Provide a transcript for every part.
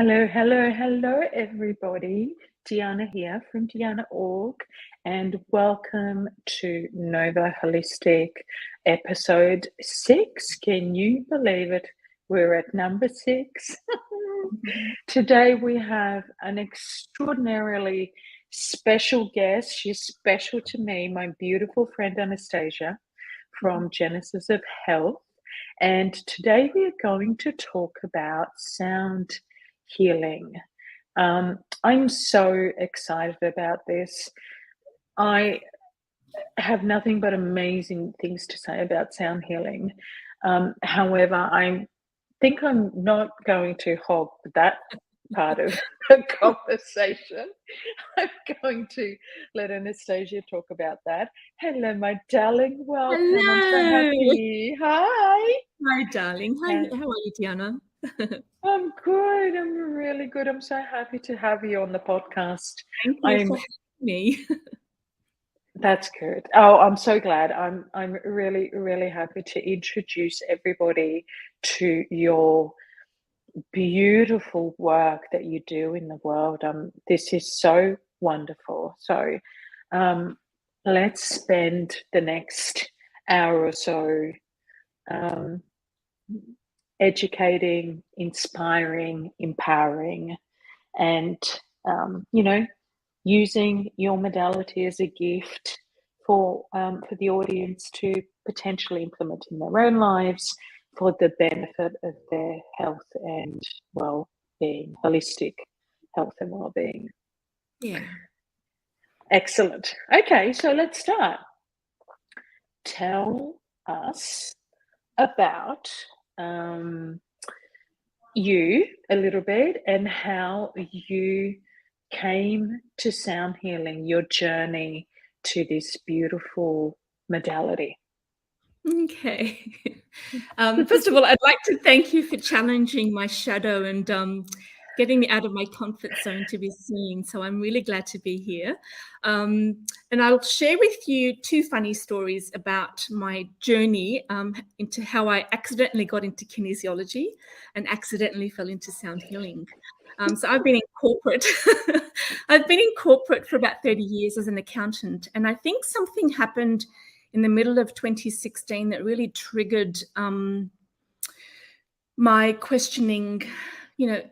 Hello, everybody. Diana here from Diana.org, and welcome to Nova Holistic episode 6. Can you believe it? We're at number 6. Today we have an extraordinarily special guest. She's special to me, my beautiful friend Anastasia from Genesis of Health. And today we are going to talk about sound healing. I'm so excited about this. I have nothing but amazing things to say about sound healing. However, I think I'm not going to hog that part of the conversation. I'm going to let Anastasia talk about that. Hello, my darling. Welcome. Hello. I'm so happy. Hi. Hi, darling. How are you, Diana? I'm good. I'm really good. I'm so happy to have you on the podcast. Thank you for having me. That's good. Oh, I'm so glad. I'm really, really happy to introduce everybody to your beautiful work that you do in the world. This is so wonderful. So let's spend the next hour or so educating, inspiring, empowering, and using your modality as a gift for the audience to potentially implement in their own lives for the benefit of their health and well-being, holistic health and well-being. Yeah. Excellent. Okay, so let's start. Tell us about you a little bit and how you came to sound healing, your journey to this beautiful modality. Okay. First of all, I'd like to thank you for challenging my shadow and getting me out of my comfort zone to be seen. So I'm really glad to be here. And I'll share with you 2 funny stories about my journey into how I accidentally got into kinesiology and accidentally fell into sound healing. So I've been in corporate. I've been in corporate for about 30 years as an accountant. And I think something happened in the middle of 2016 that really triggered my questioning,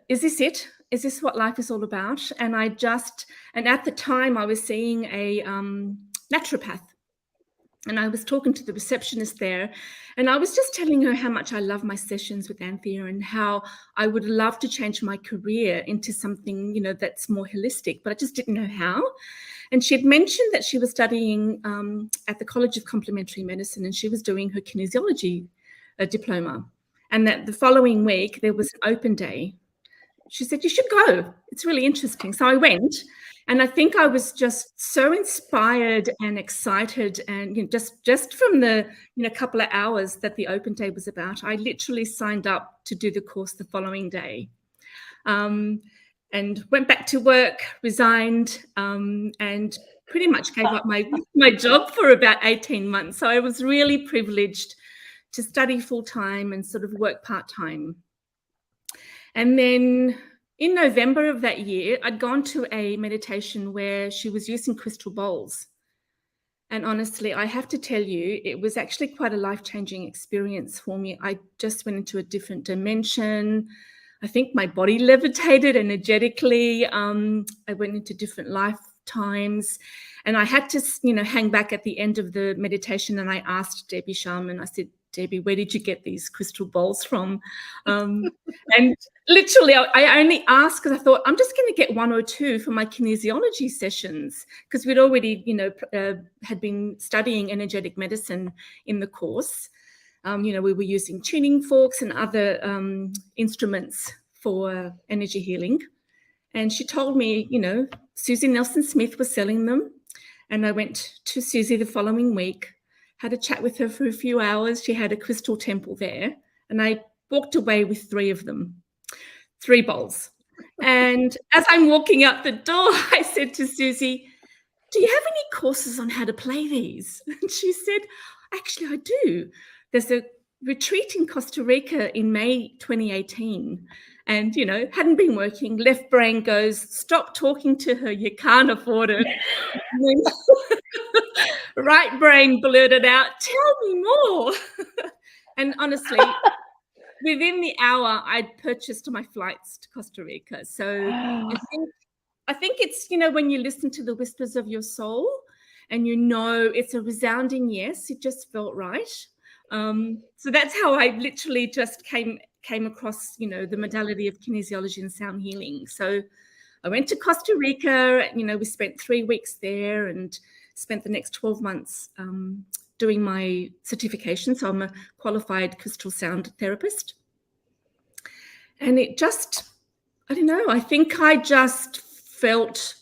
is this it? Is this what life is all about? And at the time I was seeing a naturopath, and I was talking to the receptionist there, and I was just telling her how much I love my sessions with Anthea and how I would love to change my career into something, that's more holistic, but I just didn't know how. And she had mentioned that she was studying at the College of Complementary Medicine, and she was doing her kinesiology diploma. And that the following week there was an open day. She said, you should go. It's really interesting. So I went, and I think I was just so inspired and excited. And just from the couple of hours that the open day was about, I literally signed up to do the course the following day. And went back to work, resigned, and pretty much gave up my job for about 18 months. So I was really privileged to study full-time and sort of work part-time. And then in November of that year, I'd gone to a meditation where she was using crystal bowls. And honestly, I have to tell you, it was actually quite a life-changing experience for me. I just went into a different dimension. I think my body levitated energetically. I went into different lifetimes, and I had to, hang back at the end of the meditation. And I asked Debbie Sharman, I said, Debbie, where did you get these crystal bowls from? And literally, I only asked because I thought I'm just going to get 1 or 2 for my kinesiology sessions, because we'd already, had been studying energetic medicine in the course. We were using tuning forks and other instruments for energy healing. And she told me, Susie Nelson-Smith was selling them. And I went to Susie the following week, had a chat with her for a few hours. She had a crystal temple there. And I walked away with 3 of them, 3 bowls. And as I'm walking out the door, I said to Susie, do you have any courses on how to play these? And she said, actually, I do. There's a retreat in Costa Rica in May 2018, and, you know, hadn't been working. Left brain goes, stop talking to her, you can't afford it. Right brain blurted out, tell me more. And honestly, within the hour, I'd purchased my flights to Costa Rica. So I think it's, you know, when you listen to the whispers of your soul and you know it's a resounding yes, it just felt right. So that's how I literally just came across, you know, the modality of kinesiology and sound healing. So I went to Costa Rica, you know, we spent 3 weeks there and spent the next 12 months doing my certification. So I'm a qualified crystal sound therapist. And it just, I don't know, I think I just felt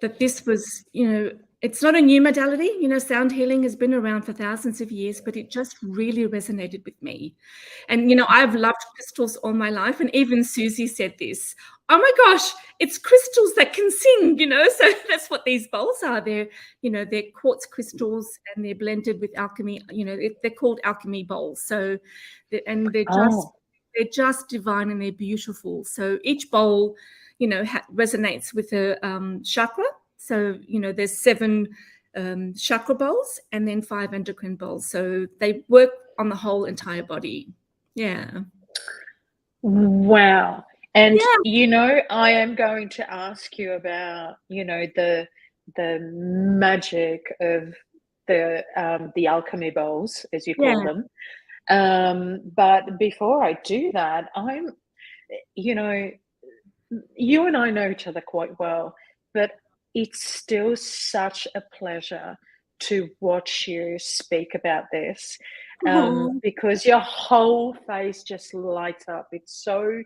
that this was, you know, it's not a new modality. You know, sound healing has been around for thousands of years, but it just really resonated with me. And, you know, I've loved crystals all my life. And even Susie said this, oh my gosh, it's crystals that can sing, you know. So that's what these bowls are. They're, you know, they're quartz crystals and they're blended with alchemy. You know, they're called alchemy bowls. So, they're just divine and they're beautiful. So each bowl, you know, resonates with a chakra. So, you know, there's 7 chakra bowls and then 5 endocrine bowls. So they work on the whole entire body. Yeah. Wow. And, you know, I am going to ask you about, you know, the magic of the alchemy bowls, as you call them. But before I do that, you know, you and I know each other quite well, but it's still such a pleasure to watch you speak about this, because your whole face just lights up. It's so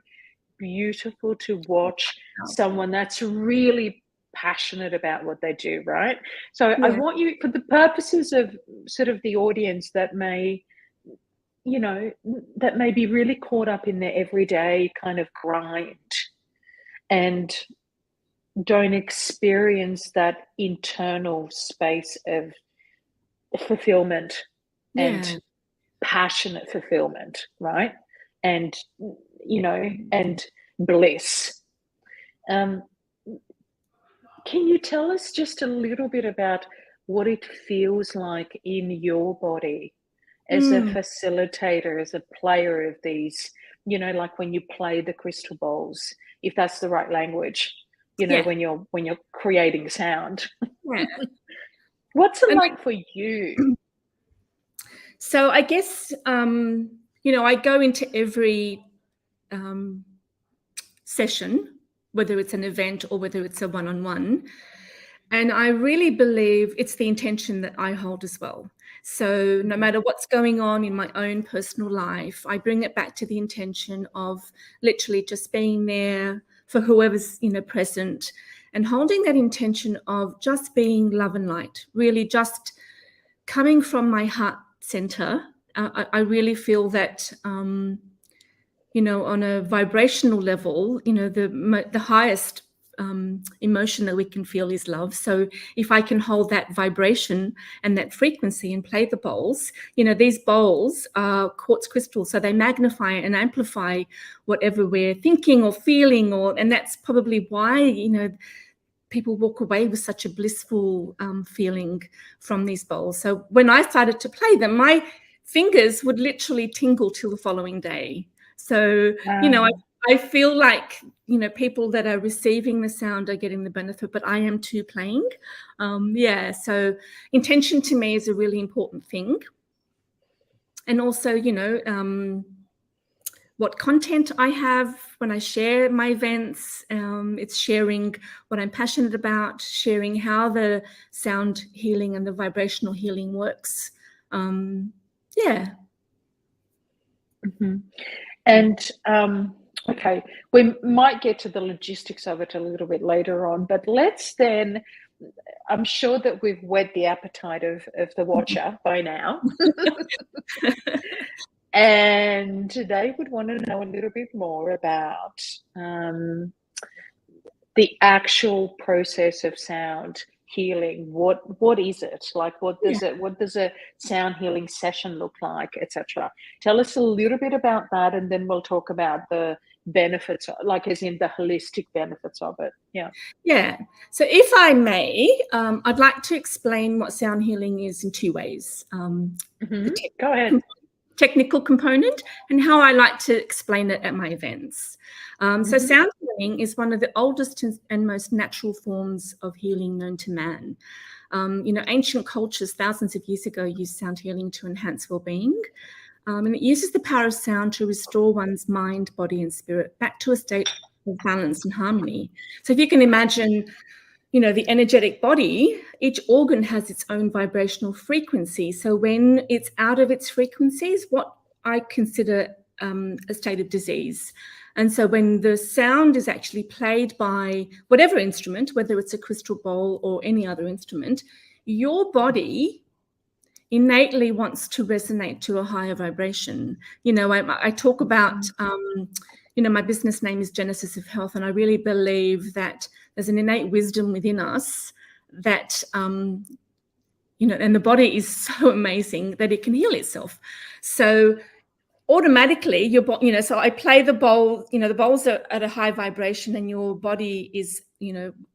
beautiful to watch someone that's really passionate about what they do, right? So I want you, for the purposes of sort of the audience that may, you know, that may be really caught up in their everyday kind of grind and don't experience that internal space of fulfillment and passionate fulfillment, right? And, you know, and bliss. Can you tell us just a little bit about what it feels like in your body as a facilitator, as a player of these, you know, like when you play the crystal bowls, if that's the right language, you know, when you're creating sound. What's it like for you? So I guess, you know, I go into every session, whether it's an event or whether it's a one-on-one, and I really believe it's the intention that I hold as well. So no matter what's going on in my own personal life, I bring it back to the intention of literally just being there for whoever's, you know, present, and holding that intention of just being love and light, really just coming from my heart center. I really feel that, you know, on a vibrational level, you know, the highest emotion that we can feel is love. So if I can hold that vibration and that frequency and play the bowls, you know, these bowls are quartz crystals, so they magnify and amplify whatever we're thinking or feeling, and that's probably why, you know, people walk away with such a blissful feeling from these bowls. So when I started to play them, my fingers would literally tingle till the following day. So, you know, I feel like, you know, people that are receiving the sound are getting the benefit, but I am too playing. So intention to me is a really important thing. And also, you know, what content I have when I share my events, it's sharing what I'm passionate about, sharing how the sound healing and the vibrational healing works. And okay, we might get to the logistics of it a little bit later on, but let's then, I'm sure that we've whet the appetite of the watcher by now. And they would want to know a little bit more about the actual process of sound healing. What is it like? What does a sound healing session look like, etc.? Tell us a little bit about that, and then we'll talk about the benefits, like as in the holistic benefits of it. Yeah. Yeah. So if I may, I'd like to explain what sound healing is in two ways. Go ahead. Technical component and how I like to explain it at my events. So sound healing is one of the oldest and most natural forms of healing known to man. Ancient cultures thousands of years ago used sound healing to enhance well-being. And it uses the power of sound to restore one's mind, body, and spirit back to a state of balance and harmony. So if you can imagine, the energetic body, each organ has its own vibrational frequency. So when it's out of its frequencies, what I consider a state of disease. And so when the sound is actually played by whatever instrument, whether it's a crystal bowl or any other instrument, your body innately wants to resonate to a higher vibration. I talk about, my business name is Genesis of Health, and I really believe that there's an innate wisdom within us that, and the body is so amazing that it can heal itself. So automatically your body, so I play the bowl, the bowls are at a high vibration, and your body is,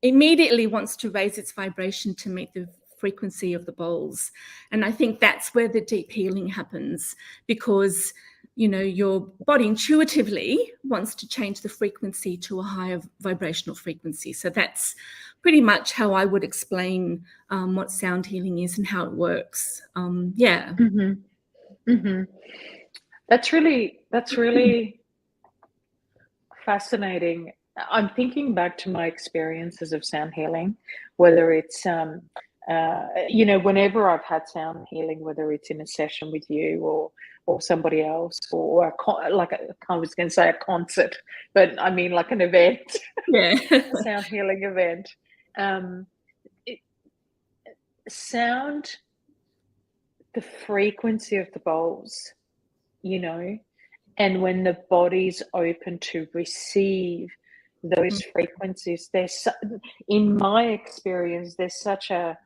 immediately wants to raise its vibration to meet the frequency of the bowls. And I think that's where the deep healing happens, because your body intuitively wants to change the frequency to a higher vibrational frequency. So that's pretty much how I would explain what sound healing is and how it works. That's really fascinating. I'm thinking back to my experiences of sound healing, whether it's whenever I've had sound healing, whether it's in a session with you or somebody else, or I was going to say a concert, but I mean like an event, a sound healing event. Sound, the frequency of the bowls, and when the body's open to receive those frequencies, in my experience, there's such a,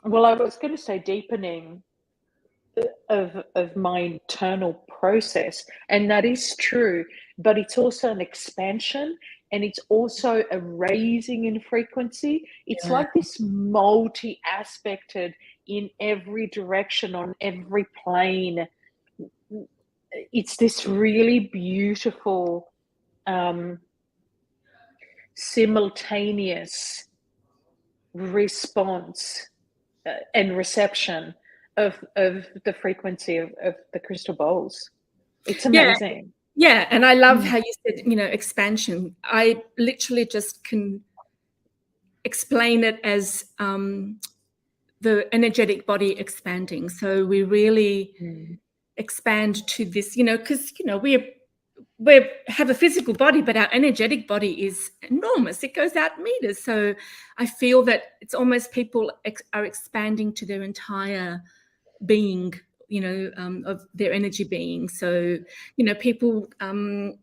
well, I was going to say deepening of my internal process, and that is true, but it's also an expansion, and it's also a raising in frequency. It's like this multi-aspected in every direction, on every plane. It's this really beautiful simultaneous response and reception of the frequency of the crystal bowls. It's amazing. Yeah, and I love how you said, expansion. I literally just can explain it as the energetic body expanding. So we really expand to this, because, we have a physical body, but our energetic body is enormous. It goes out meters. So I feel that it's almost people are expanding to their entire being, of their energy being. So, people, the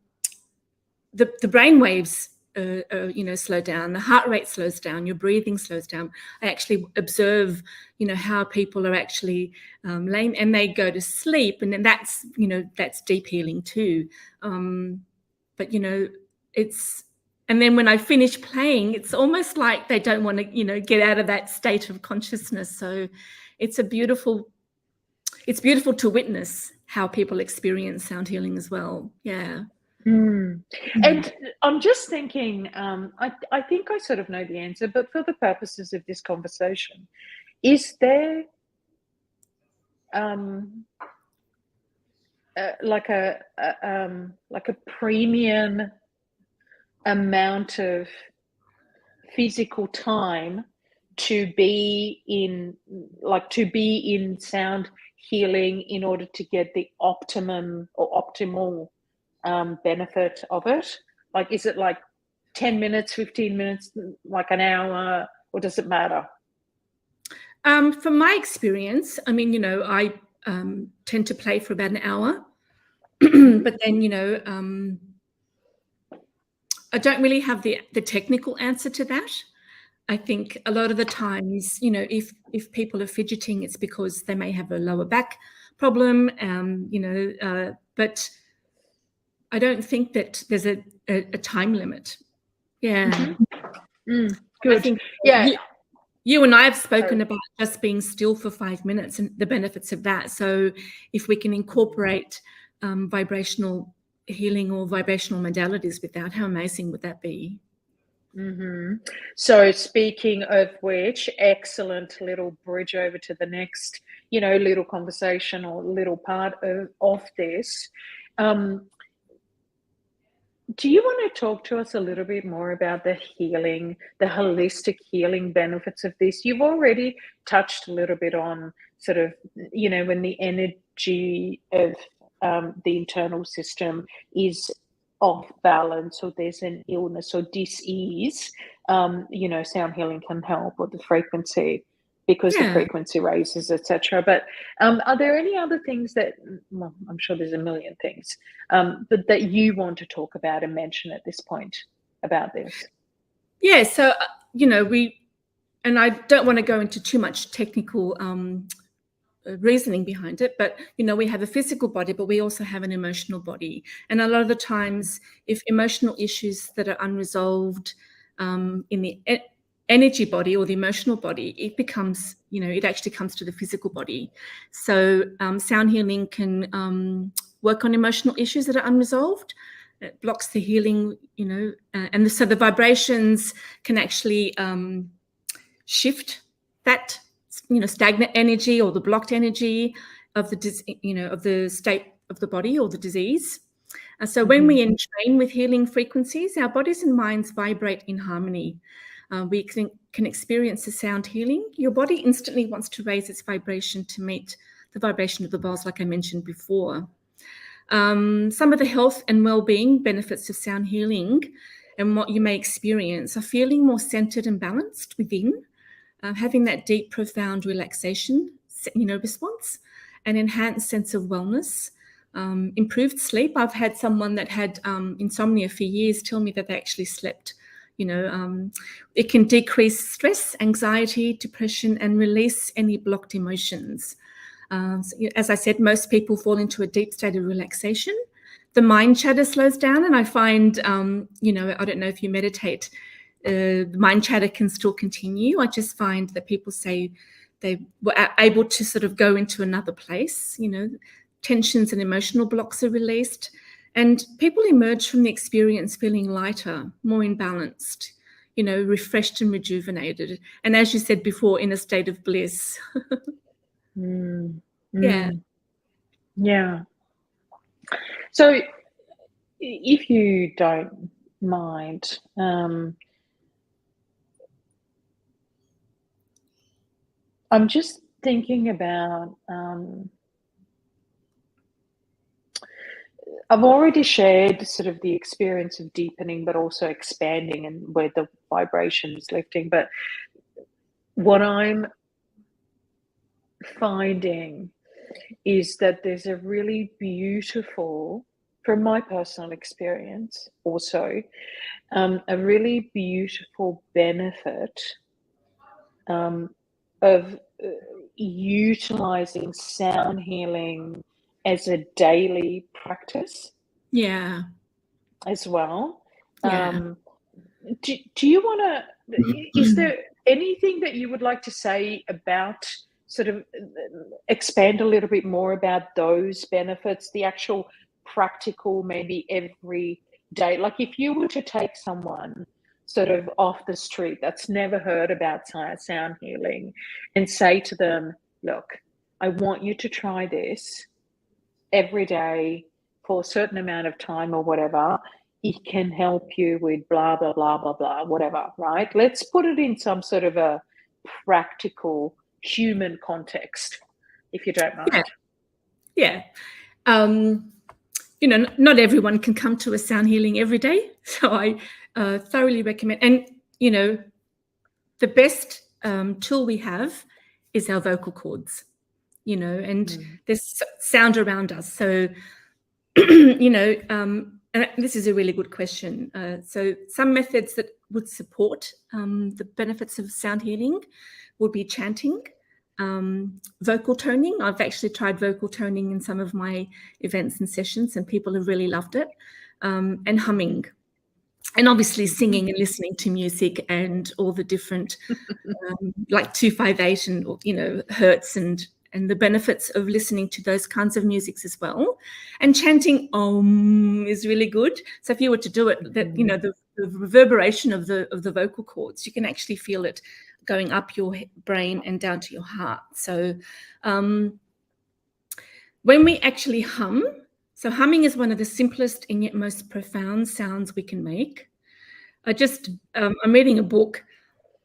brain waves, slow down, the heart rate slows down, your breathing slows down. I actually observe, how people are actually laying, and they go to sleep, and then that's deep healing too. But it's, and then when I finish playing, it's almost like they don't want to, get out of that state of consciousness. So it's beautiful to witness how people experience sound healing as well. Yeah. And I'm just thinking, I think I sort of know the answer, but for the purposes of this conversation, is there like a premium amount of physical time to be in sound healing in order to get the optimum or optimal benefit of it? Like, is it like 10 minutes, 15 minutes, like an hour, or does it matter? From my experience, I mean, I tend to play for about an hour, but then, I don't really have the technical answer to that. I think a lot of the times, if people are fidgeting, it's because they may have a lower back problem, but I don't think that there's a time limit. Yeah. Good. I think yeah. You and I have spoken about just being still for 5 minutes and the benefits of that. So if we can incorporate vibrational healing or vibrational modalities with that, how amazing would that be? So speaking of which, excellent little bridge over to the next, little conversation or little part of this. Do you want to talk to us a little bit more about the healing, the holistic healing benefits of this? You've already touched a little bit on sort of, when the energy of the internal system is off balance, or there's an illness or dis-ease, sound healing can help, or the frequency, because the frequency raises, etc. But are there any other things that, well, I'm sure there's a million things, but that you want to talk about and mention at this point about this? Yeah, so, and I don't want to go into too much technical reasoning behind it, but, we have a physical body, but we also have an emotional body. And a lot of the times, if emotional issues that are unresolved in the energy body or the emotional body, it becomes, it actually comes to the physical body. So sound healing can work on emotional issues that are unresolved. It blocks the healing, and so the vibrations can actually shift that, stagnant energy or the blocked energy of the, of the state of the body or the disease. So when we entrain with healing frequencies, our bodies and minds vibrate in harmony. We can experience the sound healing. Your body instantly wants to raise its vibration to meet the vibration of the bells, like I mentioned before. Some of the health and well-being benefits of sound healing and what you may experience are feeling more centered and balanced within, having that deep, profound relaxation, response, an enhanced sense of wellness, improved sleep. I've had someone that had insomnia for years tell me that they actually slept. It can decrease stress, anxiety, depression, and release any blocked emotions. So, as I said, most people fall into a deep state of relaxation. The mind chatter slows down, and I find, I don't know if you meditate, the mind chatter can still continue. I just find that people say they were able to sort of go into another place, tensions and emotional blocks are released, and people emerge from the experience feeling lighter, more imbalanced, refreshed and rejuvenated. And as you said before, in a state of bliss. Yeah. Yeah. So if you don't mind, I'm just thinking about, I've already shared sort of the experience of deepening, but also expanding, and where the vibration is lifting. But what I'm finding is that there's a really beautiful, from my personal experience also, a really beautiful benefit of utilizing sound healing as a daily practice. Yeah. As well. Yeah. Do you want to, is there anything that you would like to say about, sort of expand a little bit more about those benefits, the actual practical, maybe every day? Like if you were to take someone sort of off the street that's never heard about sound healing and say to them, look, I want you to try this every day for a certain amount of time or whatever, it can help you with blah, blah, blah, blah, blah, whatever, right? Let's put it in some sort of a practical human context, if you don't mind. Yeah. Not everyone can come to a sound healing every day. So I thoroughly recommend. And, the best tool we have is our vocal cords, and there's sound around us. So, and this is a really good question. So some methods that would support the benefits of sound healing would be chanting, vocal toning. I've actually tried vocal toning in some of my events and sessions, and people have really loved it. and humming. And obviously singing and listening to music and all the different, like 258 and, you know, hertz and the benefits of listening to those kinds of musics as well. And chanting Om is really good. So if you were to do it, that, you know, the reverberation of the vocal cords, you can actually feel it going up your brain and down to your heart. So when we actually hum, so humming is one of the simplest and yet most profound sounds we can make. I'm reading a book,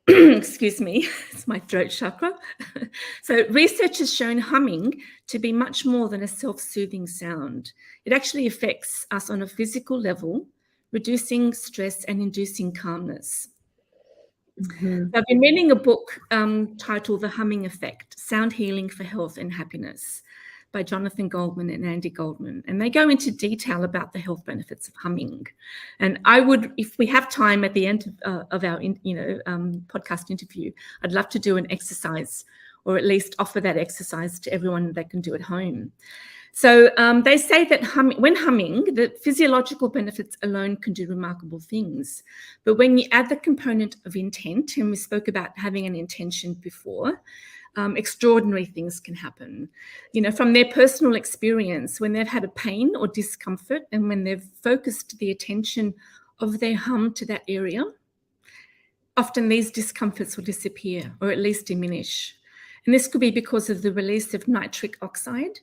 excuse me, it's my throat chakra. So research has shown humming to be much more than a self-soothing sound. It actually affects us on a physical level, reducing stress and inducing calmness. So I've been reading a book titled The Humming Effect, Sound Healing for Health and Happiness by Jonathan Goldman and Andy Goldman. And they go into detail about the health benefits of humming. And I would, if we have time at the end of our podcast interview, I'd love to do an exercise, or at least offer that exercise to everyone that can do at home. So they say that when humming, the physiological benefits alone can do remarkable things. But when you add the component of intent, and we spoke about having an intention before, extraordinary things can happen. You know, from their personal experience, when they've had a pain or discomfort, and when they've focused the attention of their hum to that area, often these discomforts will disappear, or at least diminish. And this could be because of the release of nitric oxide,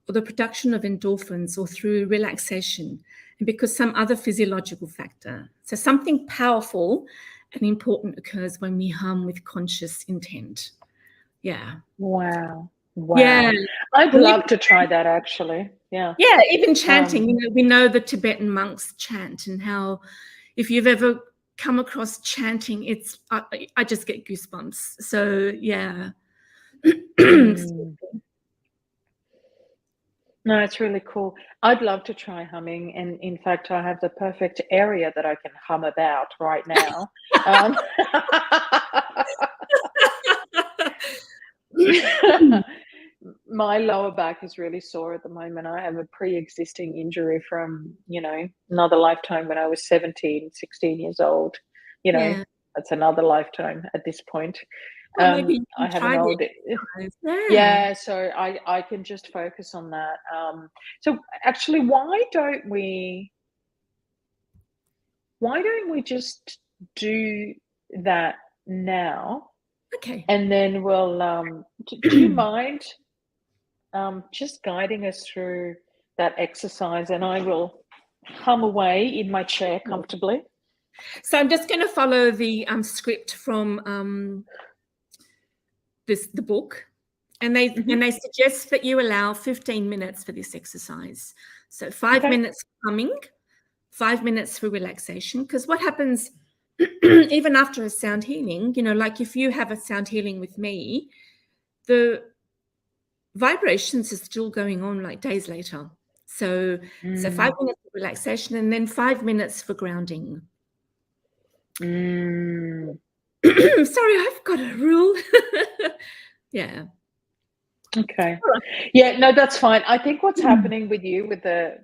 or the production of endorphins, or through relaxation, and because some other physiological factor. So something powerful and important occurs when we hum with conscious intent. Yeah. Wow. Yeah. I'd love to try that, actually. Yeah. Yeah, even chanting. You know, we know the Tibetan monks chant, and how, if you've ever come across chanting, it's I just get goosebumps. So yeah. No, it's really cool. I'd love to try humming, and in fact, I have the perfect area that I can hum about right now. My lower back is really sore at the moment. I have a pre-existing injury from, you know, another lifetime when I was 17, 16 years old. You know, Yeah. that's another lifetime at this point. Well, maybe you I can have try an old, yeah, so I can just focus on that. So actually, why don't we just do that now? Okay. And then we'll do you mind just guiding us through that exercise, and I will hum away in my chair comfortably. So I'm just going to follow the script from the book, and they suggest that you allow 15 minutes for this exercise. So 5 minutes humming, 5 minutes for relaxation. Because what happens even after a sound healing, you know, like if you have a sound healing with me, the vibrations are still going on like days later. So 5 minutes of relaxation, and then 5 minutes for grounding. Sorry, I've got a rule. Yeah. Okay. Yeah, no, that's fine. I think what's happening with you with the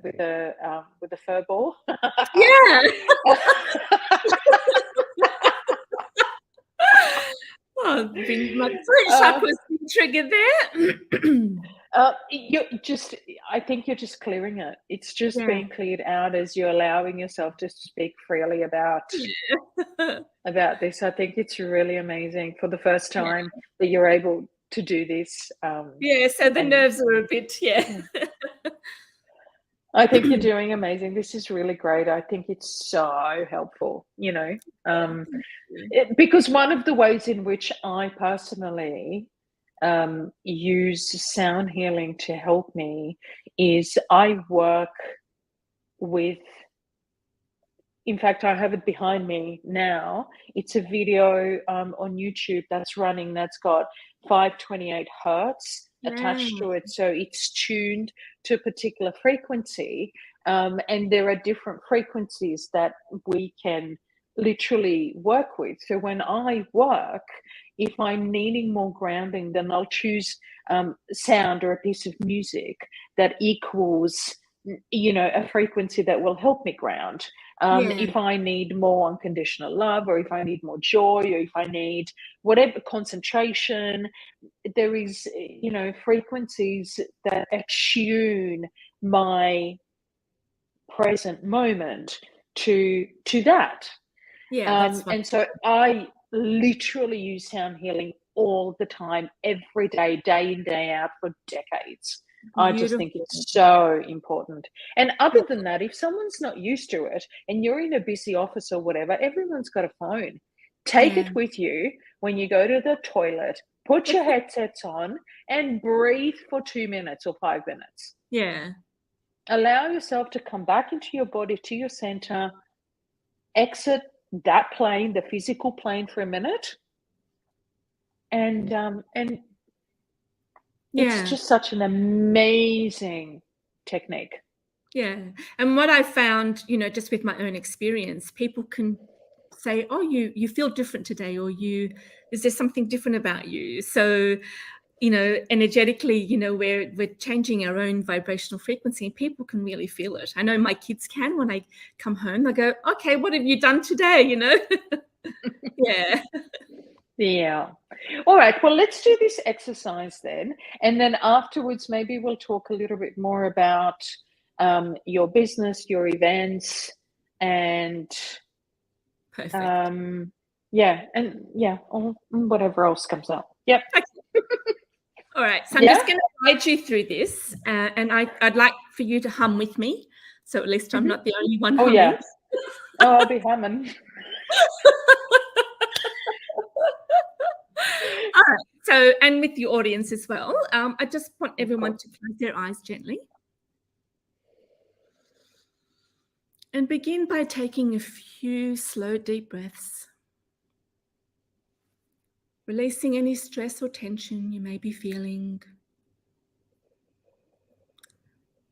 fur ball. Yeah. Oh, my throat chakra's been triggered there. I think you're just clearing it. It's just being cleared out as you're allowing yourself to speak freely about this. I think it's really amazing for the first time that you're able to do this. So the nerves are a bit, I think you're doing amazing. This is really great. I think it's so helpful, you know, because one of the ways in which I personally use sound healing to help me is I work with, in fact, I have it behind me now. It's a video on YouTube that's running, that's got 528 hertz attached to it. So it's tuned to a particular frequency. And there are different frequencies that we can literally work with. So when I work, if I'm needing more grounding, then I'll choose sound or a piece of music that equals a frequency that will help me ground. Yeah. If I need more unconditional love, or if I need more joy, or if I need whatever concentration, there is, frequencies that attune my present moment to that. Yeah, that's right. And so I literally use sound healing all the time, every day, day in, day out for decades. I just Beautiful. think it's so important. And other Yeah. than that, if someone's not used to it and you're in a busy office or whatever, everyone's got a phone. Take Yeah. it with you when you go to the toilet, put your headsets on, and breathe for 2 minutes or 5 minutes. Yeah. Allow yourself to come back into your body, to your center, exit that plane, the physical plane, for a minute, and it's Yeah. just such an amazing technique. Yeah. And what I found, just with my own experience, people can say, oh, you feel different today, or is there something different about you? So, energetically, we're changing our own vibrational frequency, and people can really feel it. I know my kids can. When I come home, they go, okay, what have you done today? Yeah. Yeah. All right. Well, let's do this exercise then. And then afterwards, maybe we'll talk a little bit more about your business, your events, and Perfect. or whatever else comes up. Yep. Okay. All right. So I'm Yeah. just going to guide you through this. And I'd like for you to hum with me. So at least I'm not the only one Oh, humming. yeah. Oh, I'll be humming. All right. So, and with the audience as well, I just want everyone to close their eyes gently. And begin by taking a few slow, deep breaths, releasing any stress or tension you may be feeling.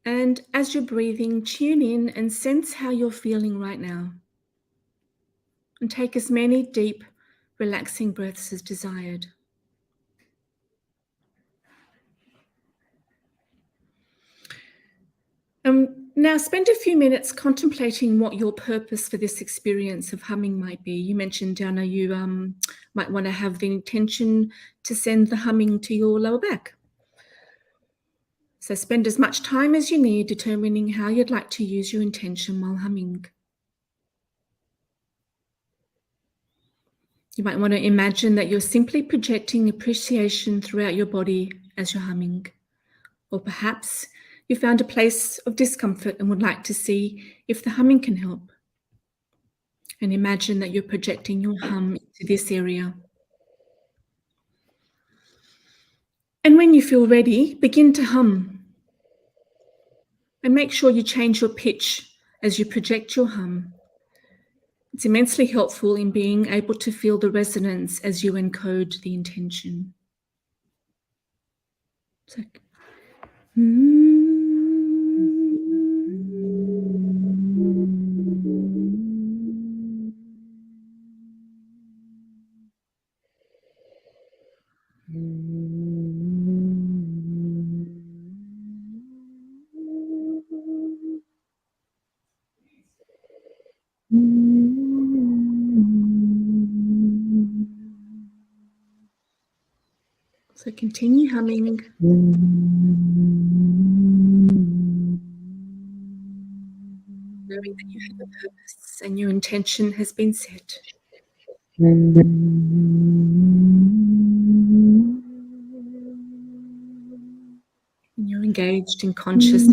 And as you're breathing, tune in and sense how you're feeling right now. And take as many deep, relaxing breaths as desired. Now spend a few minutes contemplating what your purpose for this experience of humming might be. You mentioned, Diana, you might want to have the intention to send the humming to your lower back. So spend as much time as you need determining how you'd like to use your intention while humming. You might want to imagine that you're simply projecting appreciation throughout your body as you're humming. Or perhaps you found a place of discomfort and would like to see if the humming can help. And imagine that you're projecting your hum into this area. And when you feel ready, begin to hum. And make sure you change your pitch as you project your hum. It's immensely helpful in being able to feel the resonance as you encode the intention. It's like, So continue humming. Knowing that you have a purpose and your intention has been set. And you're engaged in conscious.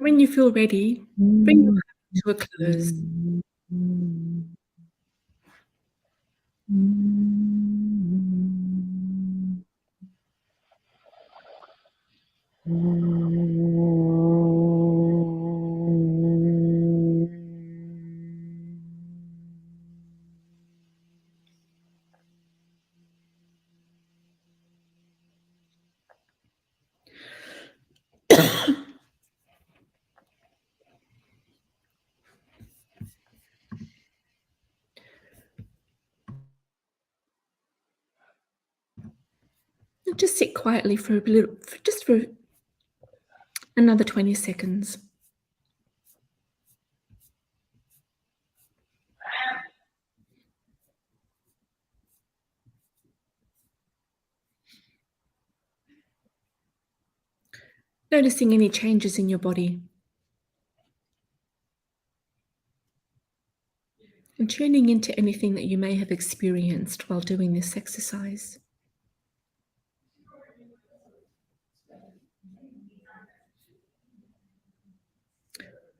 When you feel ready, bring your hand to a close. Just sit quietly for just for another 20 seconds. Noticing any changes in your body. And tuning into anything that you may have experienced while doing this exercise.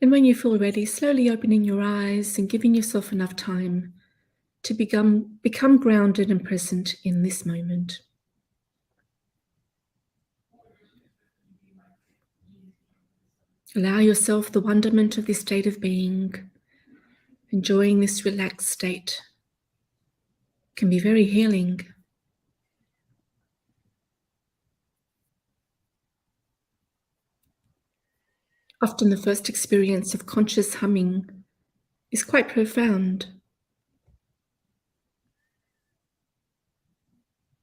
And when you feel ready, slowly opening your eyes and giving yourself enough time to become grounded and present in this moment. Allow yourself the wonderment of this state of being. Enjoying this relaxed state can be very healing. Often the first experience of conscious humming is quite profound.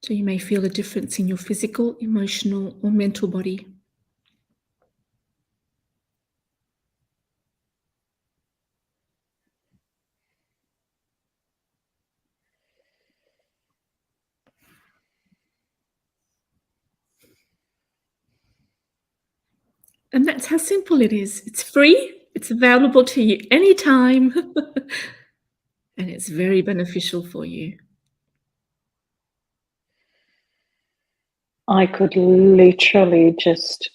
So you may feel a difference in your physical, emotional, or mental body. And that's how simple it is. It's free, it's available to you anytime, and it's very beneficial for you. I could literally just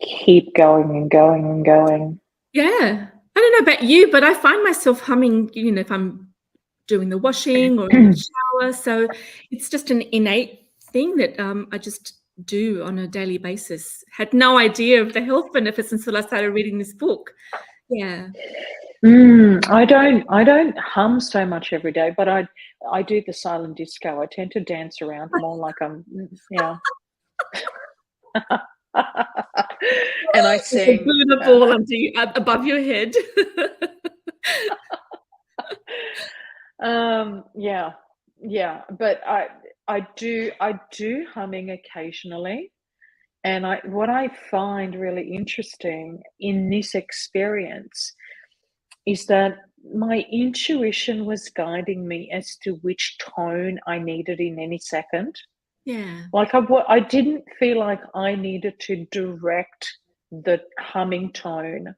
keep going and going and going. Yeah. I don't know about you, but I find myself humming, if I'm doing the washing or in the shower. So it's just an innate thing that I just do on a daily basis. Had no idea of the health benefits until I started reading this book. Yeah. I don't hum so much every day, but I do the silent disco. I tend to dance around more like I'm, yeah. And I sing. A Buddha ball above your head. Yeah, but I do humming occasionally, and what I find really interesting in this experience is that my intuition was guiding me as to which tone I needed in any second. Yeah. Like I didn't feel like I needed to direct the humming tone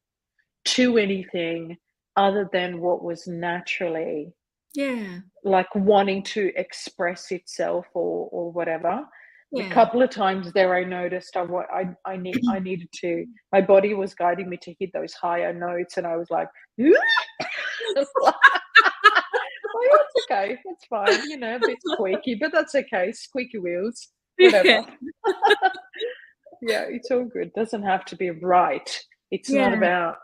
to anything other than what was naturally Yeah. like wanting to express itself or whatever. A Yeah. couple of times there I noticed I needed to, my body was guiding me to hit those higher notes, and I was like, oh, that's okay, that's fine, a bit squeaky, but that's okay, squeaky wheels, whatever. Yeah, it's all good. Doesn't have to be right. It's not Yeah. about,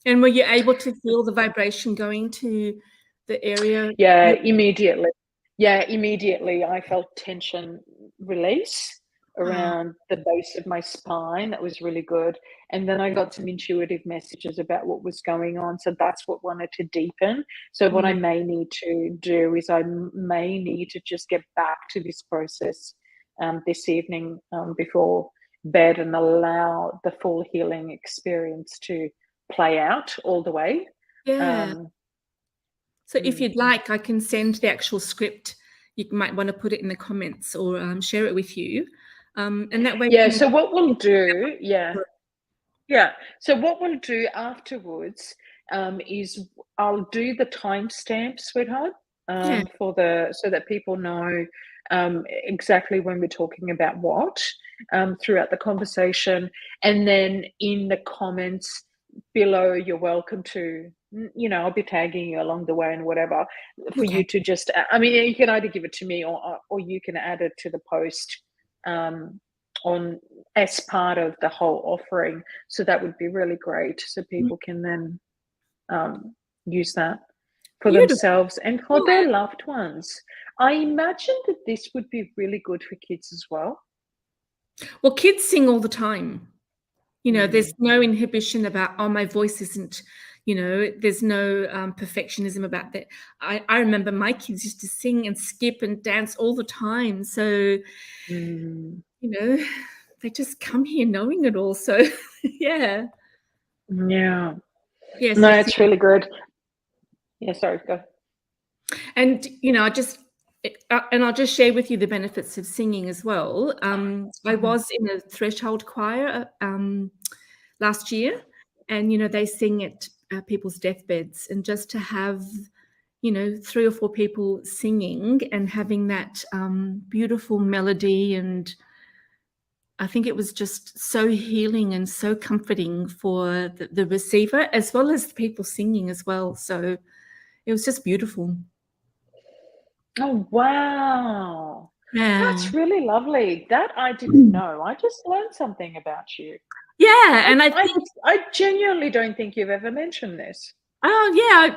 And were you able to feel the vibration going to the area? Yeah, immediately. Yeah, immediately I felt tension release Ah, around the base of my spine. That was really good. And then I got some intuitive messages about what was going on. So that's what wanted to deepen. So what I mm, may need to do is may need to just get back to this process this evening before bed, and allow the full healing experience to play out all the way. yeah. Um, So if mm. you'd like, I can send the actual script. You might want to put it in the comments or share it with you. And that way Yeah, you so what we'll do, yeah. So what we'll do afterwards is I'll do the timestamp, sweetheart, yeah, so that people know exactly when we're talking about what. throughout the conversation. And then in the comments below, you're welcome to, I'll be tagging you along the way and whatever, for you to just, I mean, you can either give it to me or you can add it to the post on as part of the whole offering. So that would be really great. So people can then use that for themselves and for their loved ones. I imagine that this would be really good for kids as well. Well, kids sing all the time. There's no inhibition about, oh, my voice isn't, there's no perfectionism about that. I remember my kids used to sing and skip and dance all the time. So, they just come here knowing it all. So, yeah. Yeah. Yes. No, it's really good. Yeah, sorry, go. And, I'll just share with you the benefits of singing as well. I was in a threshold choir last year, and, they sing at people's deathbeds, and just to have, 3 or 4 people singing and having that beautiful melody, and I think it was just so healing and so comforting for the receiver as well as the people singing as well. So it was just beautiful. Oh, wow. Yeah. That's really lovely. That I didn't know. I just learned something about you. Yeah, and I genuinely don't think you've ever mentioned this. Oh, yeah.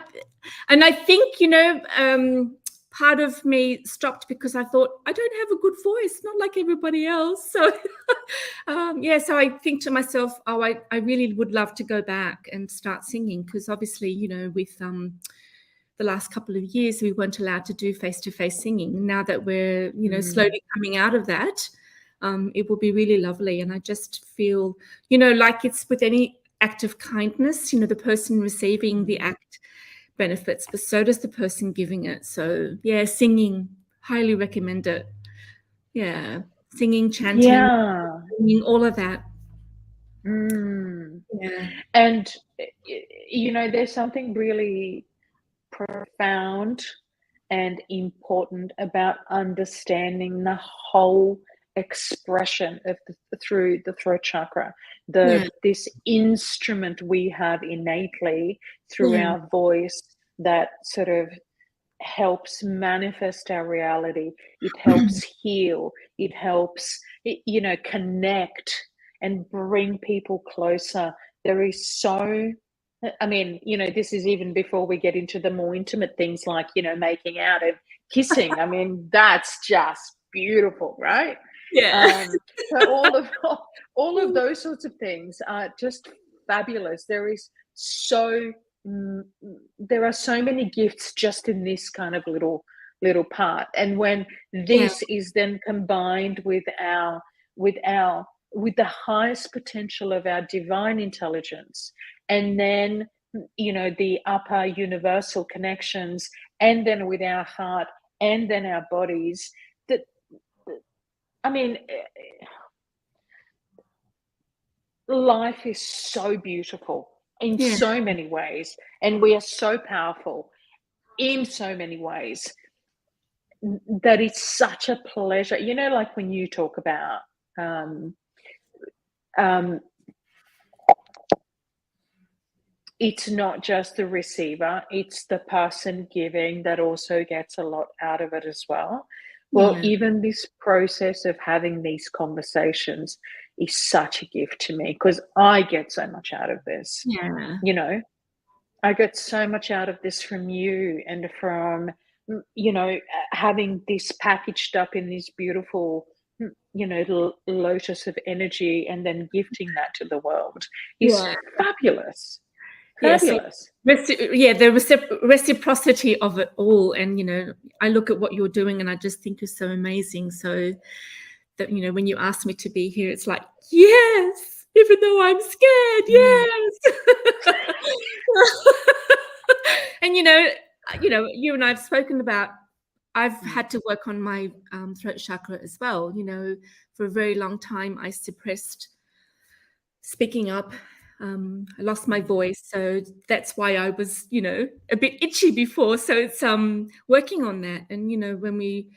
And I think, part of me stopped because I thought, I don't have a good voice, not like everybody else. So, so I think to myself, oh, I really would love to go back and start singing, because obviously, with the last couple of years, we weren't allowed to do face-to-face singing. Now that we're, slowly coming out of that, it will be really lovely. And I just feel, like it's with any act of kindness, the person receiving the act benefits, but so does the person giving it. So, yeah, singing, highly recommend it. Yeah, singing, chanting, singing, all of that. Yeah. And, there's something really profound and important about understanding the whole expression of through the throat chakra, this instrument we have innately through our voice that sort of helps manifest our reality. It helps heal. It helps, connect and bring people closer. There is so, I mean, this is even before we get into the more intimate things like, making out and kissing. I mean, that's just beautiful, right? Yeah. So all of those sorts of things are just fabulous. There are so many gifts just in this kind of little part. And when this is then combined with the highest potential of our divine intelligence, and then the upper universal connections, and then with our heart, and then our bodies, life is so beautiful in so many ways, and we are so powerful in so many ways, that it's such a pleasure. Like when you talk about it's not just the receiver, it's the person giving that also gets a lot out of it as well. Well, even this process of having these conversations is such a gift to me, because I get so much out of this. I get so much out of this from you, and from having this packaged up in this beautiful lotus of energy, and then gifting that to the world is fabulous. Fabulous. The reciprocity of it all. And I look at what you're doing and I just think you're so amazing. So that when you ask me to be here, it's like, yes, even though I'm scared, yes. And you and I've spoken about, I've had to work on my throat chakra as well. For a very long time I suppressed speaking up. I lost my voice, so that's why I was, a bit itchy before. So it's working on that. And when we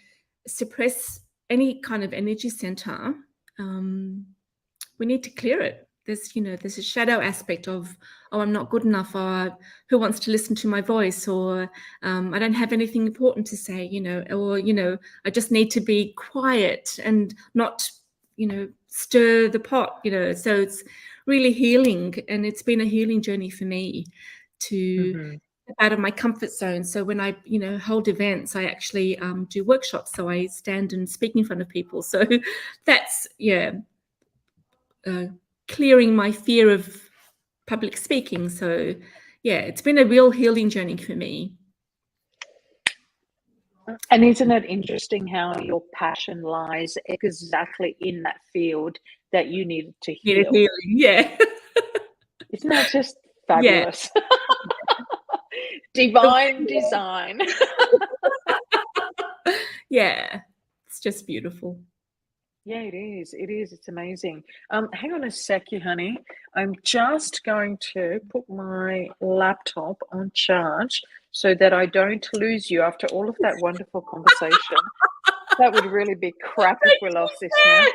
suppress any kind of energy center, we need to clear it. There's a shadow aspect of, oh, I'm not good enough, or who wants to listen to my voice, or I don't have anything important to say, or, I just need to be quiet and not, stir the pot, so it's really healing. And it's been a healing journey for me to get out of my comfort zone. So when I, hold events, I actually do workshops. So I stand and speak in front of people. So that's, clearing my fear of public speaking. So it's been a real healing journey for me. And isn't it interesting how your passion lies exactly in that field that you needed to heal? Healing, yeah. Isn't that just fabulous? Yeah. Divine design. Yeah, it's just beautiful. Yeah, it is. It is. It's amazing. Hang on a sec, you honey. I'm just going to put my laptop on charge so that I don't lose you after all of that wonderful conversation. That would really be crap if we lost this now.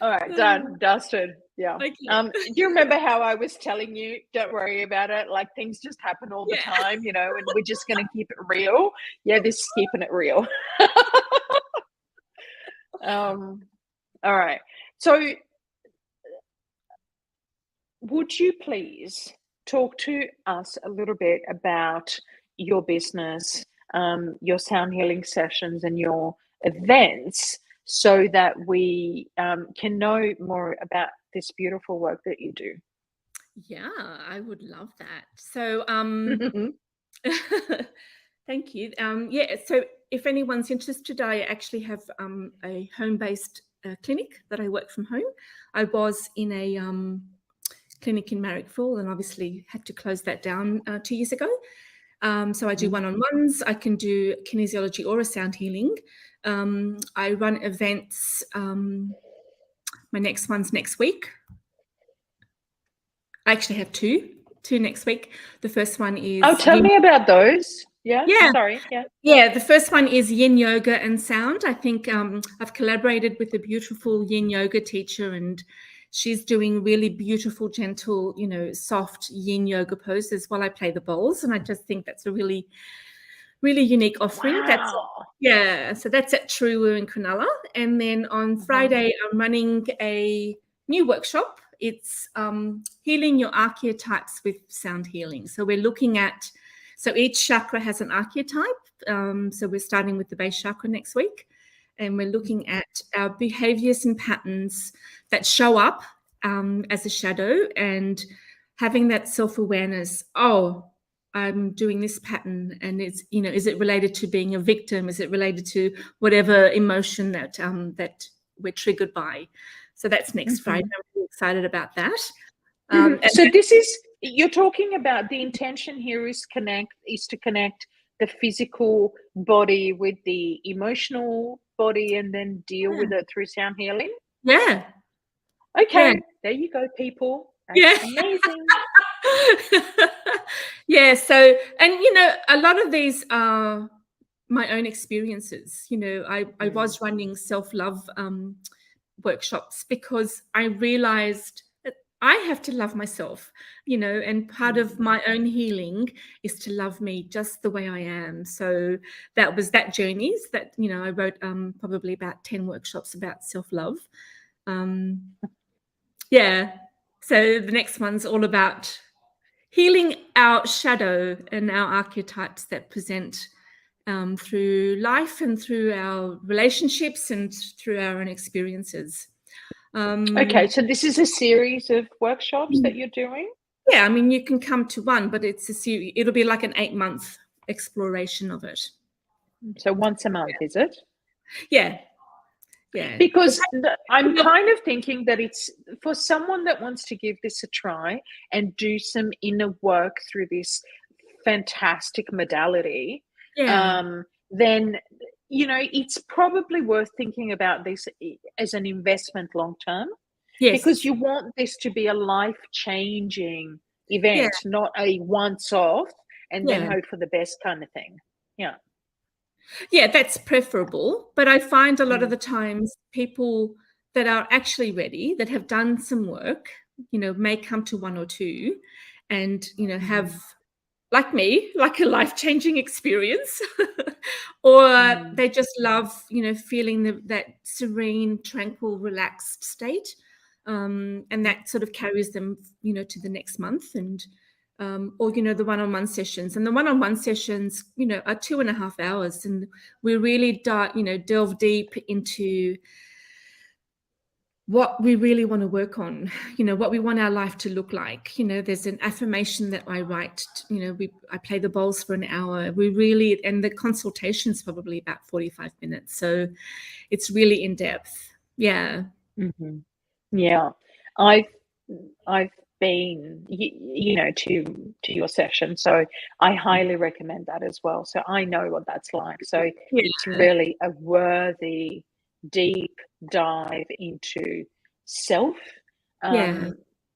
All right, done, dusted. Yeah. Okay. Do you remember how I was telling you, don't worry about it, like things just happen all the time, and we're just going to keep it real? Yeah, this is keeping it real. All right. So would you please talk to us a little bit about your business, your sound healing sessions and your events, so that we can know more about this beautiful work that you do? Yeah, I would love that. So thank you. So if anyone's interested, I actually have a home-based clinic that I work from home. I was in a clinic in Marrickville and obviously had to close that down 2 years ago. So I do one-on-ones. I can do kinesiology or a sound healing. I run events. My next one's next week. I actually have two next week. The first one is... Oh, tell me about those. Yeah. Sorry. Yeah. The first one is yin yoga and sound. I think I've collaborated with a beautiful yin yoga teacher, and she's doing really beautiful, gentle, soft yin yoga poses while I play the bowls. And I just think that's a really, really unique offering. Wow. So that's at True in Cronulla. And then on Friday, I'm running a new workshop. It's healing your archetypes with sound healing. So we're looking at, so each chakra has an archetype. So we're starting with the base chakra next week. And we're looking at our behaviors and patterns that show up as a shadow, and having that self-awareness. Oh, I'm doing this pattern, and it's, is it related to being a victim? Is it related to whatever emotion that that we're triggered by? So that's next Friday. I'm really excited about that. So this is, you're talking about the intention here is to connect the physical body with the emotional body, and then deal with it through sound healing. Yeah. Okay. Yeah. There you go, people. That's amazing. Yeah. So, and a lot of these are my own experiences. I was running self-love workshops because I realized that I have to love myself, and part of my own healing is to love me just the way I am. So that was that journeys that, I wrote probably about 10 workshops about self-love. So the next one's all about healing our shadow and our archetypes that present through life and through our relationships and through our own experiences. Okay, so this is a series of workshops that you're doing? Yeah, I mean, you can come to one, but it's a series. It'll be like an 8-month exploration of it. So once a month, is it? Yeah. Because I'm kind of thinking that it's for someone that wants to give this a try and do some inner work through this fantastic modality. Then, it's probably worth thinking about this as an investment long term. Yes. Because you want this to be a life-changing event, not a once-off and then hope for the best kind of thing. Yeah. Yeah, that's preferable. But I find a lot of the times people that are actually ready, that have done some work, may come to one or two and, have, like me, like a life-changing experience, or they just love, feeling that serene, tranquil, relaxed state. And that sort of carries them, to the next month. And or the one-on-one sessions, and the one-on-one sessions are 2.5 hours, and we really delve deep into what we really want to work on, what we want our life to look like. There's an affirmation that I write, I play the bowls for an hour. And the consultation's probably about 45 minutes, so it's really in depth. Yeah. Yeah, I've been to your session, so I highly recommend that as well. So I know what that's like. So it's really a worthy deep dive into self,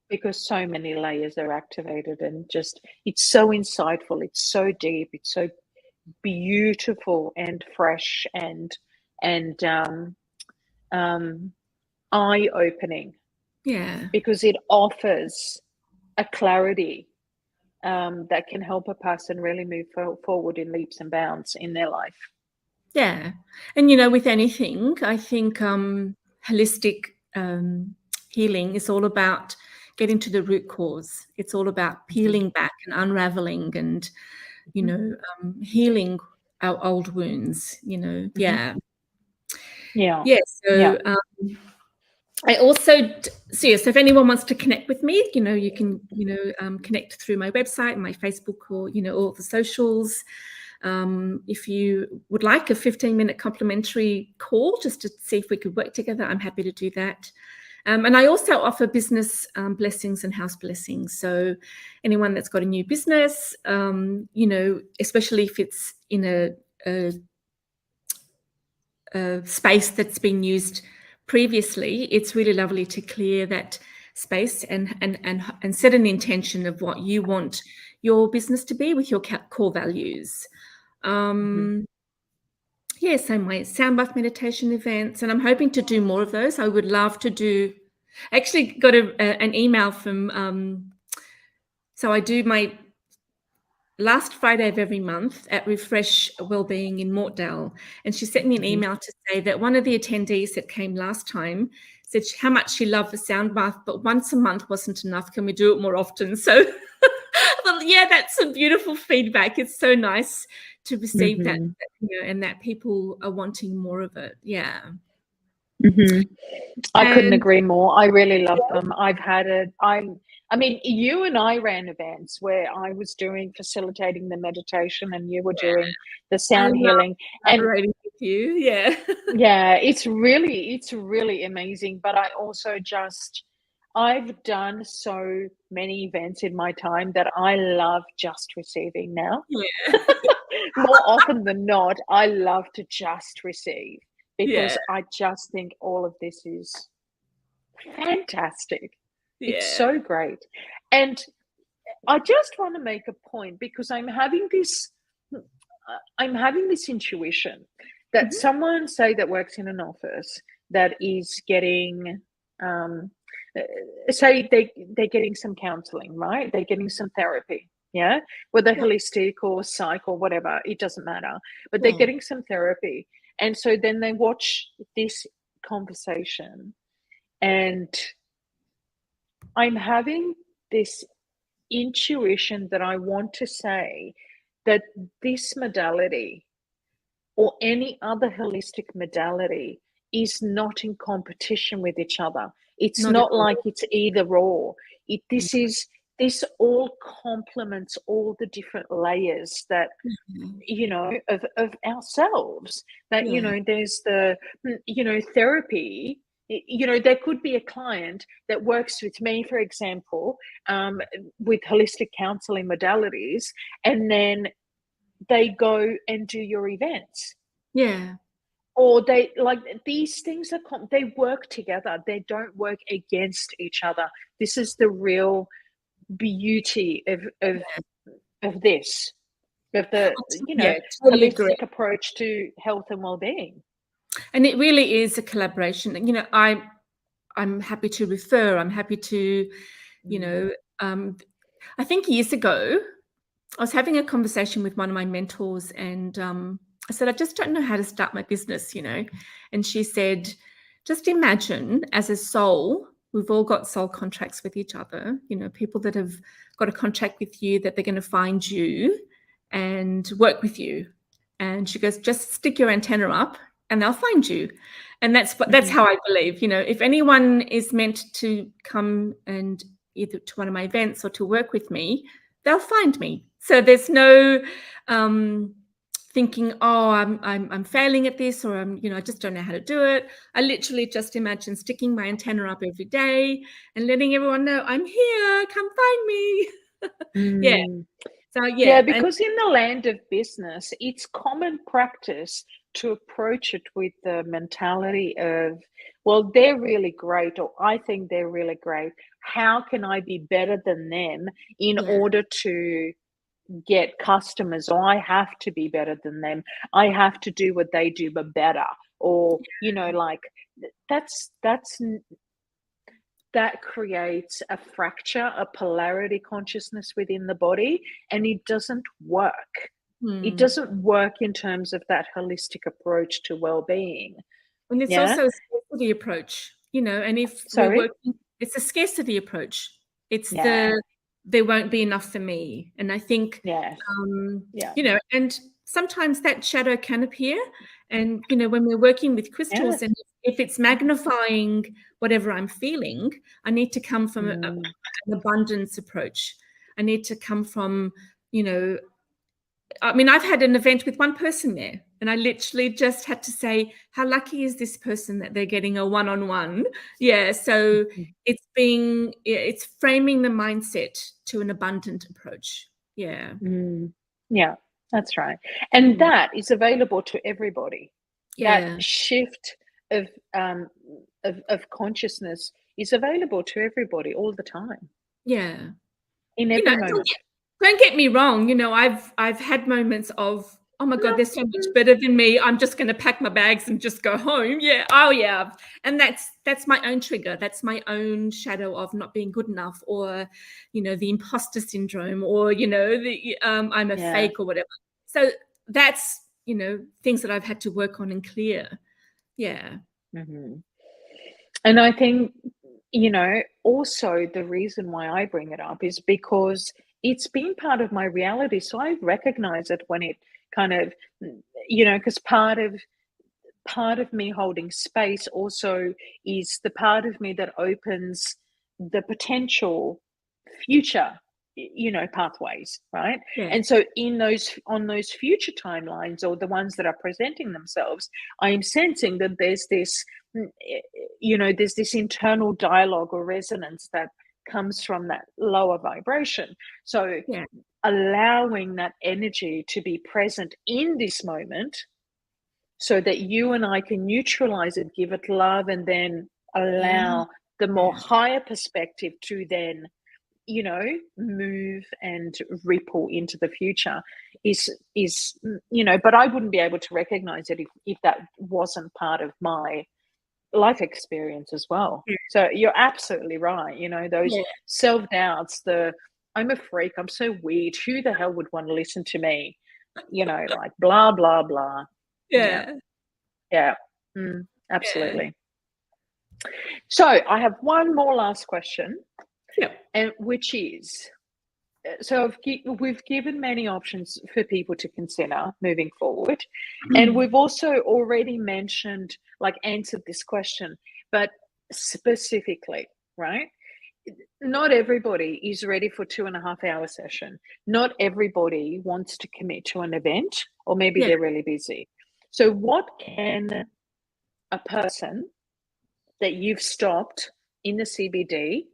because so many layers are activated, and just it's so insightful, it's so deep, it's so beautiful and fresh and eye-opening. Yeah. Because it offers a clarity that can help a person really move forward in leaps and bounds in their life. Yeah. And, with anything, I think holistic healing is all about getting to the root cause. It's all about peeling back and unraveling and, healing our old wounds, Yeah. Yeah. Yeah. So, I also, so if anyone wants to connect with me, you can, connect through my website, my Facebook, or, all the socials. If you would like a 15-minute complimentary call just to see if we could work together, I'm happy to do that. And I also offer business blessings and house blessings. So anyone that's got a new business, especially if it's in a space that's been used previously, it's really lovely to clear that space and set an intention of what you want your business to be with your core values. Yeah, same way. Sound bath meditation events, and I'm hoping to do more of those. I would love to do. I actually got an email from. So I do my last Friday of every month at Refresh Wellbeing in Mortdale, and she sent me an email to say that one of the attendees that came last time said how much she loved the sound bath, but once a month wasn't enough. Can we do it more often? So, well, yeah, that's some beautiful feedback. It's so nice to receive that, and that people are wanting more of it. Yeah. I couldn't agree more. I really love them. I've had it. I mean, you and I ran events where I was facilitating the meditation, and you were doing the sound healing. And with you, yeah, it's really amazing. But I also I've done so many events in my time that I love just receiving now. Yeah. More often than not, I love to just receive, because I just think all of this is fantastic. It's so great. And I just want to make a point, because I'm having this intuition that someone, say, that works in an office that is getting say they're getting some counseling, right? They're getting some therapy, whether holistic or psych or whatever, it doesn't matter, but they're getting some therapy. And so then they watch this conversation, and I'm having this intuition that I want to say that this modality or any other holistic modality is not in competition with each other. It's not like it's either or. This all complements all the different layers that of ourselves. That there's the therapy. There could be a client that works with me, for example, with holistic counseling modalities, and then they go and do your events. Yeah. Or they, like, these things they work together. They don't work against each other. This is the real beauty of this. with the, Yeah, totally agree. holistic approach to health and well-being. And it really is a collaboration. I'm happy to refer. I'm happy to, I think years ago, I was having a conversation with one of my mentors, and I said, I just don't know how to start my business, And she said, just imagine as a soul, we've all got soul contracts with each other, people that have got a contract with you that they're going to find you and work with you. And she goes, just stick your antenna up and they'll find you. And that's how I believe, if anyone is meant to come and either to one of my events or to work with me, they'll find me. So there's no thinking, oh, I'm failing at this, or I just don't know how to do it. I literally just imagine sticking my antenna up every day and letting everyone know I'm here. Come find me. Yeah. So yeah, because in the land of business, it's common practice to approach it with the mentality of, well, they're really great, or I think they're really great. How can I be better than them in order to get customers? Or I have to be better than them. I have to do what they do, but better. Or, like that creates a fracture, a polarity consciousness within the body, and it doesn't work. It doesn't work in terms of that holistic approach to well-being. And it's also a scarcity approach, and if we're working, it's a scarcity approach. It's there won't be enough for me. And I think, and sometimes that shadow can appear. And, when we're working with crystals, and if it's magnifying whatever I'm feeling, I need to come from an abundance approach. I need to come from, I've had an event with one person there, and I literally just had to say, how lucky is this person that they're getting a one-on-one? Yeah. So it's framing the mindset to an abundant approach. Yeah. Yeah, that's right. And that is available to everybody. Yeah. That shift of consciousness is available to everybody all the time. Yeah. In every moment. Don't get me wrong. I've had moments of, oh my God, they're so much better than me. I'm just going to pack my bags and just go home. Yeah. Oh yeah. And that's my own trigger. That's my own shadow of not being good enough, or, the imposter syndrome, or, I'm a fake or whatever. So that's, things that I've had to work on and clear. Yeah. And I think, also the reason why I bring it up is because it's been part of my reality. So I recognize it when it kind of, because part of me holding space also is the part of me that opens the potential future, pathways, right? And so on those future timelines, or the ones that are presenting themselves, I am sensing that there's this internal dialogue or resonance that comes from that lower vibration. So allowing that energy to be present in this moment, so that you and I can neutralize it, give it love, and then allow the more higher perspective to then, move and ripple into the future is, but I wouldn't be able to recognize it if that wasn't part of my life experience as well. So you're absolutely right. Those self-doubts, I'm a freak, I'm so weird, who the hell would want to listen to me? Like blah, blah, blah. Absolutely. So I have one more last question, and which is, so we've given many options for people to consider moving forward, and we've also already answered this question, but specifically, right? Not everybody is ready for 2.5 hour session. Not everybody wants to commit to an event, or maybe they're really busy. So what can a person that you've stopped in the CBD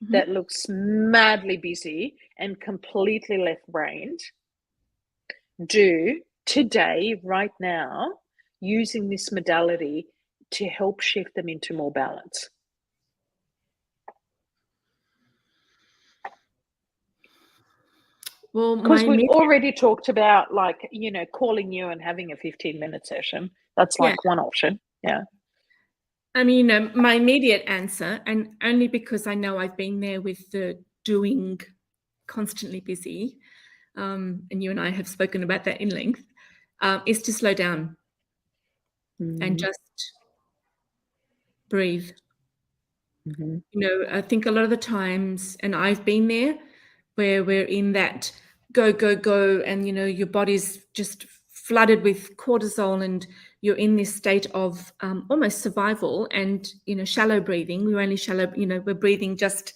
that looks madly busy and completely left-brained do today, right now, using this modality to help shift them into more balance? Well, Because my we've immediate, already talked about, like, calling you and having a 15-minute session. That's yeah, like one option. Yeah. I mean, my immediate answer, and only because I know I've been there with the doing, constantly busy, and you and I have spoken about that in length, is to slow down and Mm-hmm. just breathe. Mm-hmm. I think a lot of the times, and I've been there, where we're in that go, go, go, and your body's just flooded with cortisol, and you're in this state of almost survival and shallow breathing. We're only shallow, we're breathing just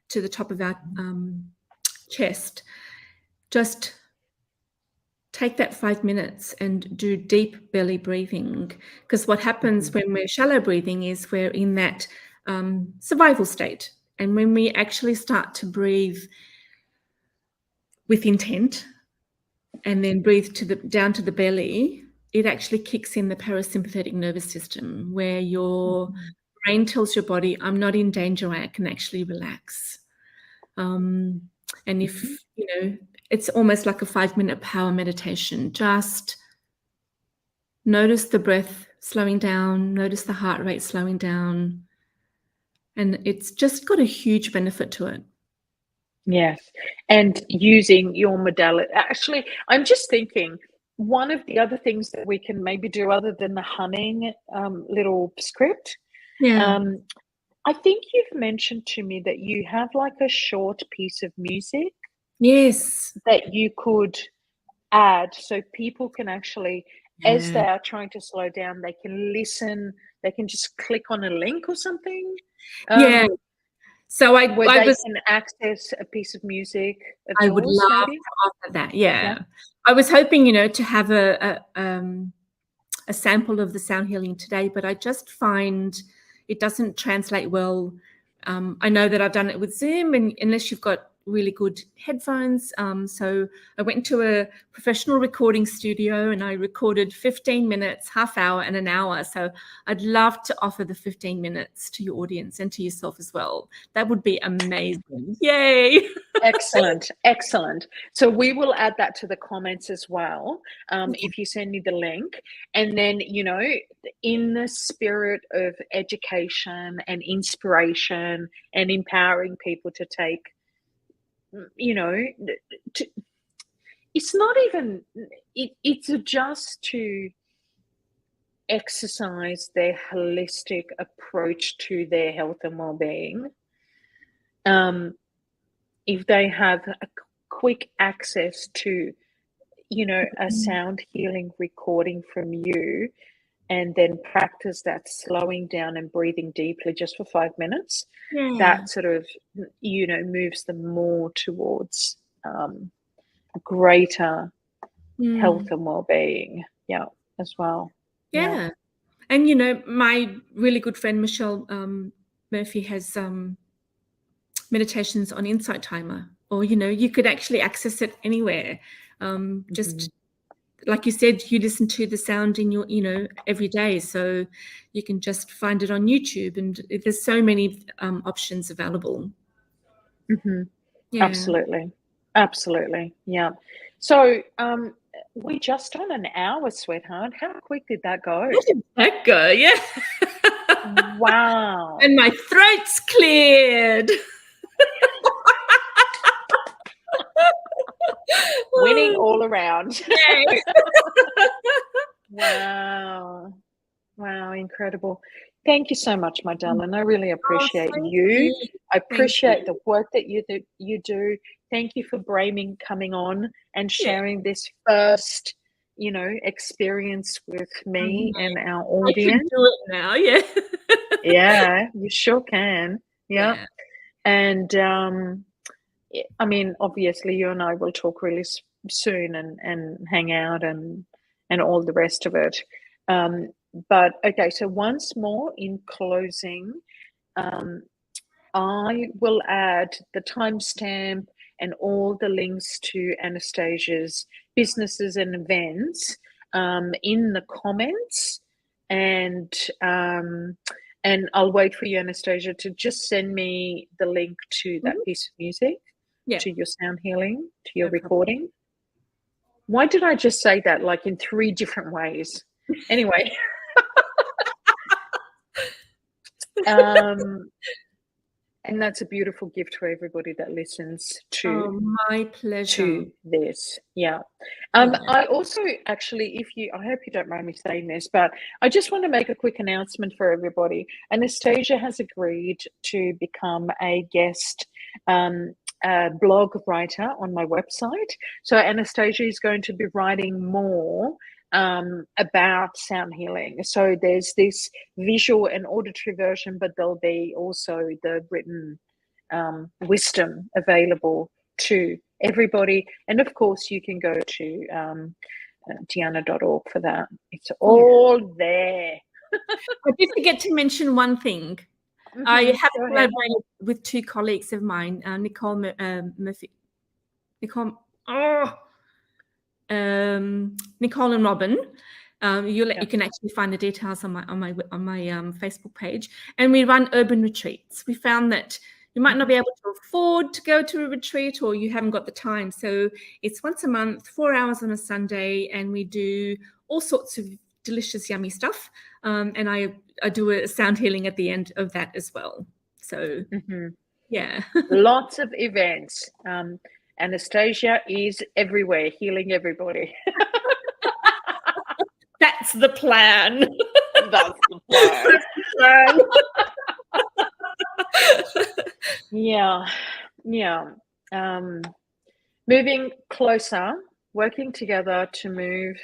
to the top of our chest. Just take that 5 minutes and do deep belly breathing, because what happens Mm-hmm. when we're shallow breathing is we're in that survival state. And when we actually start to breathe with intent and then breathe down to the belly, it actually kicks in the parasympathetic nervous system, where your brain tells your body, I'm not in danger, I can actually relax. And if, it's almost like a 5-minute power meditation. Just notice the breath slowing down, notice the heart rate slowing down. And it's just got a huge benefit to it. Yes. And using your modality. Actually, I'm just thinking, one of the other things that we can maybe do other than the humming little script, Yeah. I think you've mentioned to me that you have like a short piece of music Yes. that you could add so people can actually, as they Yeah. are trying to slow down, they can listen, they can just click on a link or something. Yeah. So Where they can access a piece of music of I would yours, love maybe? to offer that. Yeah. Yeah. I was hoping, to have a sample of the sound healing today, but I just find it doesn't translate well. I know that I've done it with Zoom, and unless you've got really good headphones. So I went to a professional recording studio and I recorded 15 minutes, half hour, and an hour. So I'd love to offer the 15 minutes to your audience and to yourself as well. That would be amazing. Yay. Excellent. Excellent. So we will add that to the comments as well. If you send me the link, and then, in the spirit of education and inspiration and empowering people to take, to, it's not even, it's just to exercise their holistic approach to their health and well-being. If they have a quick access to, a sound healing recording from you, and then practice that slowing down and breathing deeply just for 5 minutes, Yeah. that sort of, moves them more towards greater health and well-being. Yeah, as well. Yeah. Yeah. And, my really good friend, Michelle Murphy, has meditations on Insight Timer, or, you could actually access it anywhere. Just like you said, you listen to the sound in your, every day. So you can just find it on YouTube, and there's so many options available. Mm-hmm. Yeah. Absolutely. Absolutely. Yeah. So, we just on an hour, sweetheart. How quick did that go? How did that go? Yeah. Wow. And my throat's cleared. Winning all around. Yes. Wow. Wow, incredible. Thank you so much, my darling. I really appreciate Thank you. you. I Thank appreciate the you. work that you do. Thank you for coming on and Yeah. sharing this first, experience with me and our I can audience. do it now. Yeah. Yeah, you sure can. Yeah. Yeah. And I mean, obviously, you and I will talk really soon and hang out and all the rest of it. But okay, so once more in closing, um, I will add the timestamp and all the links to Anastasia's businesses and events in the comments, and um, and I'll wait for you, Anastasia, to just send me the link to that piece of music. Yeah. to your sound healing, to your No problem. recording. Why did I just say that like in 3 different ways? Anyway. And that's a beautiful gift for everybody that listens to my pleasure. to this. Yeah. I also actually, I hope you don't mind me saying this, but I just want to make a quick announcement for everybody. Anastasia has agreed to become a guest blog writer on my website. So Anastasia is going to be writing more about sound healing. So there's this visual and auditory version, but there'll be also the written wisdom available to everybody. And of course, you can go to Diana.org for that. It's all there. I did forget to mention one thing. I have collaborated with 2 colleagues of mine, Nicole Murphy, Nicole and Robin. You can actually find the details on my Facebook page. And we run urban retreats. We found that you might not be able to afford to go to a retreat, or you haven't got the time. So it's once a month, 4 hours on a Sunday, and we do all sorts of delicious, yummy stuff. And I do a sound healing at the end of that as well. So yeah, lots of events. Anastasia is everywhere, healing everybody. That's the plan. That's the plan. Yeah. Moving closer, working together to move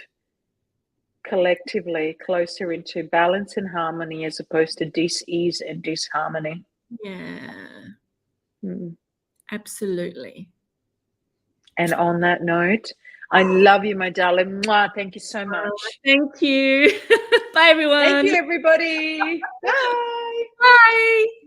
collectively closer into balance and harmony, as opposed to dis-ease and disharmony. Yeah. Absolutely. And on that note, I love you, my darling. Mwah, thank you so much. Thank you. Bye, everyone. Thank you, everybody. Bye.